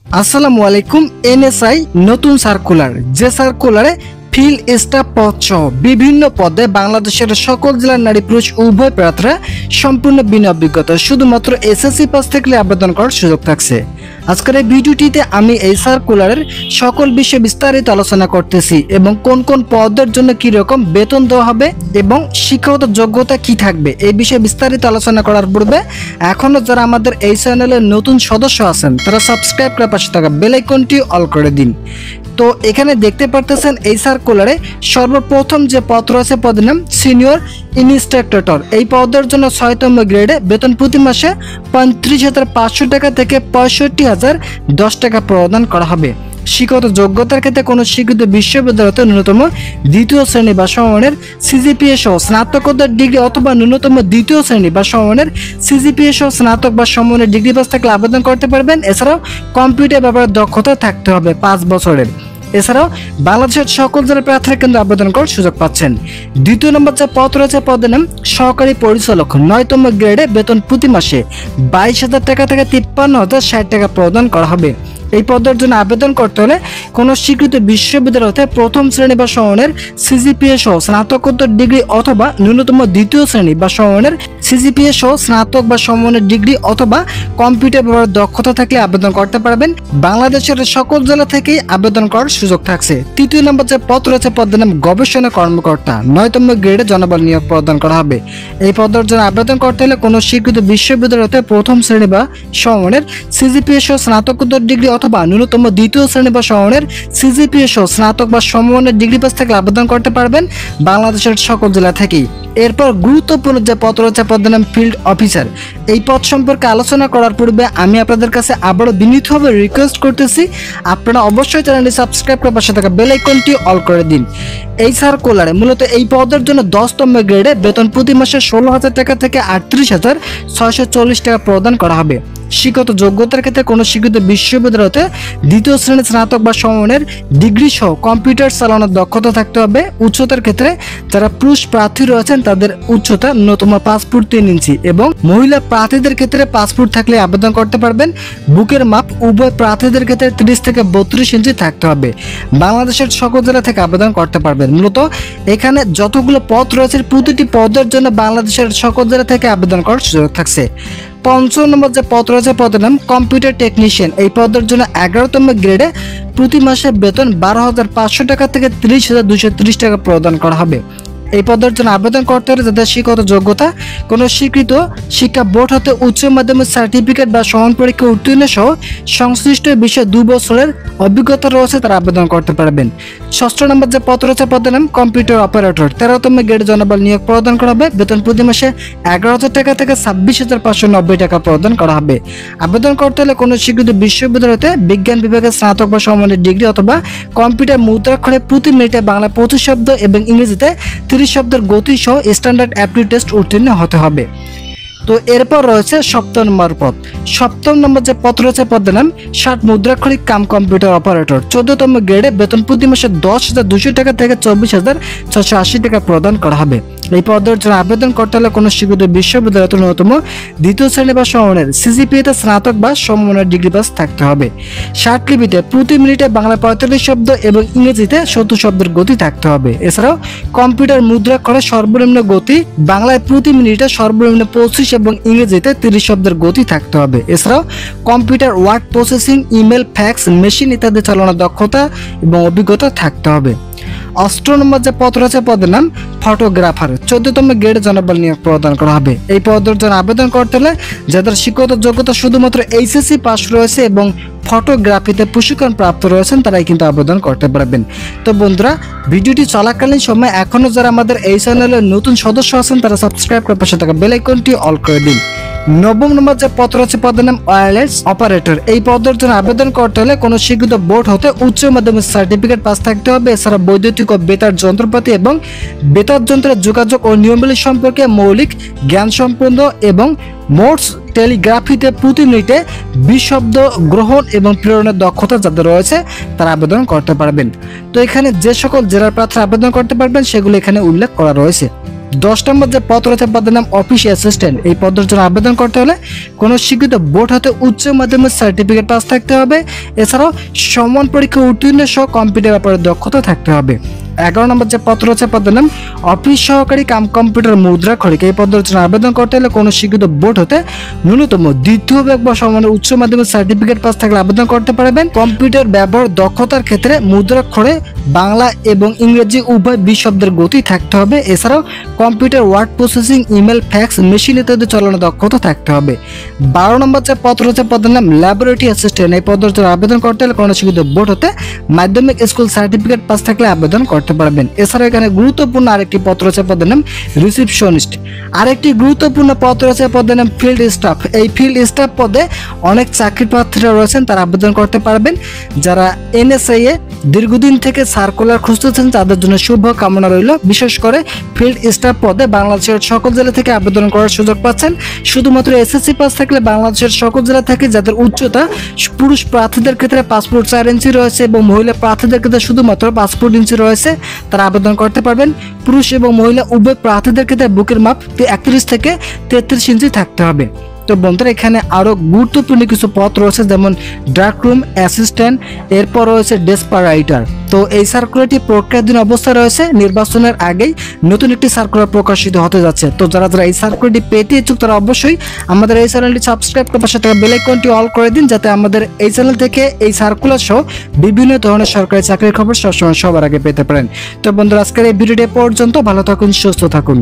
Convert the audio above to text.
আসসালামু আলাইকুম। এনএসআই নতুন সার্কুলার, যে সার্কুলারে ফিল্ড স্টাফ পদ সহ বিভিন্ন পদে বাংলাদেশের সকল জেলার নারী পুরুষ উভয় প্রার্থীরা সম্পূর্ণ বিনা অভিজ্ঞতা শুধুমাত্র এসএসসি পাস থেকে আবেদন করার সুযোগ থাকছে। আজকের এই ভিডিওটিতে আমি এই সার্কুলারের সকল বিষয়ে বিস্তারিত আলোচনা করতেছি এবং কোন কোন পদের জন্য কি রকম বেতন দেওয়া হবে এবং শিক্ষাগত যোগ্যতা কি থাকবে এই বিষয়ে বিস্তারিত আলোচনা করার পূর্বে এখনো যারা আমাদের এই চ্যানেলের নতুন সদস্য আছেন তারা সাবস্ক্রাইব করে পাশে থাকা বেল আইকনটি অল করে দিন। তো এখানে দেখতে পারতেছেন এই সার্কুলারে সর্বপ্রথম যে পদ রয়েছে পদের নাম সিনিয়র ইনস্ট্রাক্টর। এই পদের জন্য ৬তম গ্রেডে বেতন প্রতি মাসে ৩৫,৫০০ টাকা থেকে ৬৫,০১০ টাকা প্রদান করা হবে। শিক্ষাগত যোগ্যতার ক্ষেত্রে কোনো স্বীকৃত বিশ্ববিদ্যালয়তে ন্যূনতম দ্বিতীয় শ্রেণী বা সমমানের সিজিপিএ সহ স্নাতকোত্তর ডিগ্রি অথবা ন্যূনতম দ্বিতীয় শ্রেণী বা সমমানের সিজিপিএ সহ স্নাতক বা সমমানের ডিগ্রি পাস থাকলে আবেদন করতে পারবেন। এছাড়াও কম্পিউটার ব্যাপারে দক্ষতা থাকতে হবে ৫ বছরের। এছাড়াও বাংলাদেশের সকল জেলার প্রার্থীরা কিন্তু আবেদন করার সুযোগ পাচ্ছেন। দ্বিতীয় নম্বর যে পদ রয়েছে পদের নাম সহকারী পরিচালক। ৯তম গ্রেডে বেতন প্রতি মাসে ২২,০০০ টাকা থেকে ৫৩,০৬০ টাকা প্রদান করা হবে। এই পদের জন্য আবেদন করতে হলে কোনো স্বীকৃত বিশ্ববিদ্যালয় হতে প্রথম শ্রেণী বা সমমানের সিজিপিএ সহ স্নাতকোত্তর ডিগ্রি অথবা ন্যূনতম দ্বিতীয় শ্রেণী বা সমমানের সিজিপিএ সহ স্নাতক বা সমমানের ডিগ্রি অথবা কম্পিউটার ব্যাপারে দক্ষতা থাকলে আবেদন করতে পারবেন। বাংলাদেশের সকল জেলা থেকেই আবেদন করার সুযোগ থাকছে। তৃতীয় নম্বর যে পদ রয়েছে পদের নাম গবেষণা কর্মকর্তা। ৯তম গ্রেডে জনবল নিয়োগ প্রদান করা হবে। এই পদের জন্য আবেদন করতে হলে কোনো স্বীকৃত বিশ্ববিদ্যালয় হতে প্রথম শ্রেণী বা সমমানের সিজিপিএ সহ স্নাতকোত্তর ডিগ্রি অথবা ন্যূনতম দ্বিতীয় শ্রেণী বা সমমানের সিজিপিএ সহ স্নাতক বা সমমানের ডিগ্রি পাস থাকলে আবেদন করতে পারবেন বাংলাদেশের সকল জেলা থেকেই। এরপর গুরুত্বপূর্ণ যে পদ রয়েছে পদের নাম ফিল্ড অফিসার। এই পদ সম্পর্কে আলোচনা করার পূর্বে আমি আপনাদের কাছে আবারও বিনীতভাবে রিকোয়েস্ট করতেছি আপনারা অবশ্যই চ্যানেলটি সাবস্ক্রাইব করে পাশে থাকা বেল আইকনটি অল করে দিন। এই সার্কুলারে মূলত এই পদের জন্য ১০তম গ্রেডে বেতন প্রতি মাসে ১৬,০০০ টাকা থেকে ৩৮,৬৪০ টাকা প্রদান করা হবে। শিক্ষাগত যোগ্যতার ক্ষেত্রে কোনো স্বীকৃত বিশ্ববিদ্যালয়তে দ্বিতীয় শ্রেণীর স্নাতক বা সমমানের ডিগ্রি সহ কম্পিউটার চালানোর দক্ষতা থাকতে হবে। উচ্চতার ক্ষেত্রে যারা পুরুষ প্রার্থী রয়েছেন তাদের উচ্চতা ন্যূনতম ৫ ফুট ৩ ইঞ্চি এবং মহিলা প্রার্থীদের ক্ষেত্রে ৫ ফুট থাকলে আবেদন করতে পারবেন। বুকের মাপ উভয় প্রার্থীদের ক্ষেত্রে ৩০ থেকে ৩২ ইঞ্চি থাকতে হবে। বাংলাদেশের সকল জেলা থেকে আবেদন করতে পারবেন। মূলত এখানে যতগুলো পদ রয়েছে প্রতিটি পদের জন্য বাংলাদেশের সকল জেলা থেকে আবেদন করার সুযোগ থাকছে। পঞ্চম নম্বর যে পদ রয়েছে পদের নাম কম্পিউটার টেকনিশিয়ান। এই পদের জন্য ১১তম গ্রেডে প্রতি মাসে বেতন ১২,৫০০ টাকা থেকে ৩০,২৩০ টাকা প্রদান করা হবে। এই পদের জন্য আবেদন করতে হলে যাদের শিক্ষাগত যোগ্যতা কোনো স্বীকৃত শিক্ষা বোর্ড হতে উচ্চ মাধ্যমিক সার্টিফিকেট বা সমান পরীক্ষা উত্তীর্ণ সহ সংশ্লিষ্ট বিষয়ে ২ বছরের অভিজ্ঞতা রয়েছে তারা আবেদন করতে পারবেন। ষষ্ঠ নম্বর যে পদ রয়েছে পদের নাম কম্পিউটার অপারেটর। ১৩তম গ্রেডে জনবল নিয়োগ প্রদান করা হবে। বেতন প্রতি মাসে ১১,০০০ টাকা থেকে ২৬,৫৯০ টাকা প্রদান করা হবে। আবেদন করতে হলে কোনো স্বীকৃত বিশ্ববিদ্যালয়তে বিজ্ঞান বিভাগের স্নাতক বা সমমানের ডিগ্রি অথবা কম্পিউটার মুদ্রাক্ষরে প্রতি মিনিটে বাংলা ২৫ শব্দ এবং ইংরেজিতে ৩০ শব্দের গতি সহ স্ট্যান্ডার্ড অ্যাপটিটিউড টেস্ট উত্তীর্ণ হতে হবে। তো এরপর রয়েছে সপ্তম নম্বর পদ। সপ্তম নম্বর যে পদ রয়েছে পদের নাম ষাট মুদ্রাক্ষরিক কাম কম্পিউটার অপারেটর। ১৪তম গ্রেডে বেতন প্রতি মাসে ১০,২০০ টাকা থেকে ২৪,৬৮০ টাকা প্রদান করা হবে। এই পদের জন্য আবেদন করতে হলে কোনো স্বীকৃত বিশ্ববিদ্যালয়তে ন্যূনতম দ্বিতীয় শ্রেণী বা সমমানের সিজিপিএতে স্নাতক বা সমমানের ডিগ্রি পাস থাকতে হবে। ষাটলিপিতে প্রতি মিনিটে বাংলা ৪৫ শব্দ এবং ইংরেজিতে ৭০ শব্দের গতি থাকতে হবে। এছাড়াও কম্পিউটার মুদ্রাক্ষরে সর্বনিম্ন গতি বাংলায় প্রতি মিনিটে সর্বনিম্ন ২৫ এবং ইংরেজিতে ৩০ শব্দের গতি থাকতে হবে। এছাড়াও computer word processing, email, fax machine ইত্যাদি চালানোর দক্ষতা এবং অভিজ্ঞতা থাকতে হবে। অষ্টম নম্বর যে পদ রয়েছে পদের নাম ফটোগ্রাফার। ১৪তম গ্রেডে জনবল নিয়োগ প্রদান করা হবে। এই পদের জন্য আবেদন করতে হলে যাদের শিক্ষাগত যোগ্যতা শুধুমাত্র এইচএসসি পাস রয়েছে এবং ফটোগ্রাফিতে প্রশিক্ষণ প্রাপ্ত রয়েছেন তারাই কিন্তু আবেদন করতে পারবেন। তো বন্ধুরা, ভিডিওটি চলাকালীন সময় এখনো যারা আমাদের এই চ্যানেলের নতুন সদস্য আছেন তারা সাবস্ক্রাইব করে পাশে থাকা বেল আইকনটি অল করে দিন। নবম নম্বর যে পদ রয়েছে পদের নাম ওয়্যারলেস অপারেটর। এই পদের জন্য আবেদন করতে হলে কোনো স্বীকৃত বোর্ড হতে উচ্চ মাধ্যমিক সার্টিফিকেট পাস থাকতে হবে। এছাড়া বৈদ্যুতিক ও বেতার যন্ত্রপাতি এবং বেতার যন্ত্রের যোগাযোগ ও নিয়মাবলী সম্পর্কে মৌলিক জ্ঞান সম্পন্ন এবং মোটস টেলিগ্রাফিতে প্রতি মিনিটে ২০ শব্দ গ্রহণ এবং প্রেরণের দক্ষতা যাদের রয়েছে তারা আবেদন করতে পারবেন। তো এখানে যে সকল জেলার প্রার্থী আবেদন করতে পারবেন সেগুলো এখানে উল্লেখ করা রয়েছে। 10 নম্বর যে পদ রয়েছে পদের নাম অফিস অ্যাসিস্ট্যান্ট। এই পদের জন্য আবেদন করতে হলে কোনো স্বীকৃত বোর্ড হতে উচ্চ মাধ্যমিক সার্টিফিকেট পাস থাকতে হবে। এছাড়াও সমান পরীক্ষা উত্তীর্ণ সহ কম্পিউটার ব্যাপারে দক্ষতা থাকতে হবে। 11 নম্বর যে পদ রয়েছে পদের নাম অফিস সহকারী কাম কম্পিউটার মুদ্রা খড়িক। এই পদের জন্য আবেদন করতে হলে কোনো স্বীকৃত বোর্ড হতে ন্যূনতম দ্বিতীয় বিভাগ বা সমানের উচ্চ মাধ্যমিক সার্টিফিকেট পাস থাকলে আবেদন করতে পারবেন। কম্পিউটার ব্যবহার দক্ষতার ক্ষেত্রে মুদ্রাক্ষরে বাংলা এবং ইংরেজি উভয় 20 শব্দের গতি থাকতে হবে। এছাড়াও computer word processing, email, fax, machine ইত্যাদি চালানোর দক্ষতা থাকতে হবে। 12 নম্বর যে পদ রয়েছে পদের নাম ল্যাবরেটরি অ্যাসিস্ট্যান্ট। এই পদের জন্য আবেদন করতে হলে কোনো স্বীকৃত বোর্ড হতে মাধ্যমিক স্কুল সার্টিফিকেট পাস থাকলে আবেদন করতে পারবেন। এছাড়াও এখানে গুরুত্বপূর্ণ আরেকটি পদ রয়েছে পদের নাম রিসিপশনিস্ট। আরেকটি গুরুত্বপূর্ণ পদ রয়েছে পদের নাম ফিল্ড স্টাফ। এই ফিল্ড স্টাফ পদে অনেক চাকরি প্রার্থীরা রয়েছেন, তারা আবেদন করতে পারবেন। যারা এনএসআই এ দীর্ঘদিন থেকে সার্কুলার খুঁজতেছেন তাদের জন্য শুভ কামনা রইল। বিশেষ করে ফিল্ড স্টাফ পদে বাংলাদেশের সকল জেলা থেকে আবেদন করার সুযোগ পাচ্ছেন। শুধুমাত্র এসএসসি পাস থাকলে বাংলাদেশের সকল জেলা থেকে যাদের উচ্চতা পুরুষ প্রার্থীদের ক্ষেত্রে 5 ফুট 4 ইঞ্চি রয়েছে এবং মহিলা প্রার্থীদের ক্ষেত্রে শুধুমাত্র 5 ফুট ইঞ্চি রয়েছে, তারা আবেদন করতে পারবেন। পুরুষ এবং মহিলা উভয় প্রার্থীদের ক্ষেত্রে বুকের মাপ 31 থেকে 33 ইঞ্চি থাকতে হবে। তো বন্ধুরা এখানে আরো গুরুত্বপূর্ণ কিছু পদ রয়েছে, যেমন ডার্ক রুম অ্যাসিস্ট্যান্ট, এরপর রয়েছে ডেস্পার রাইটার। তো এই সার্কুলারটি প্রক্রিয়াধীন অবস্থায় রয়েছে। নির্বাচনের আগেই নতুন একটি সার্কুলার প্রকাশিত হতে যাচ্ছে। তো যারা যারা এই সার্কুলারটি পেতে ইচ্ছুক তারা অবশ্যই আমাদের এই চ্যানেলটি সাবস্ক্রাইব করে পাশে থাকা বেল আইকনটি অল করে দিন, যাতে আমাদের এই চ্যানেল থেকে এই সার্কুলার সহ বিভিন্ন ধরনের সরকারি চাকরির খবর সবসময় সবার আগে পেতে পারেন। তো বন্ধুরা আজকের এই ভিডিওটি পর্যন্ত, ভালো থাকুন, সুস্থ থাকুন।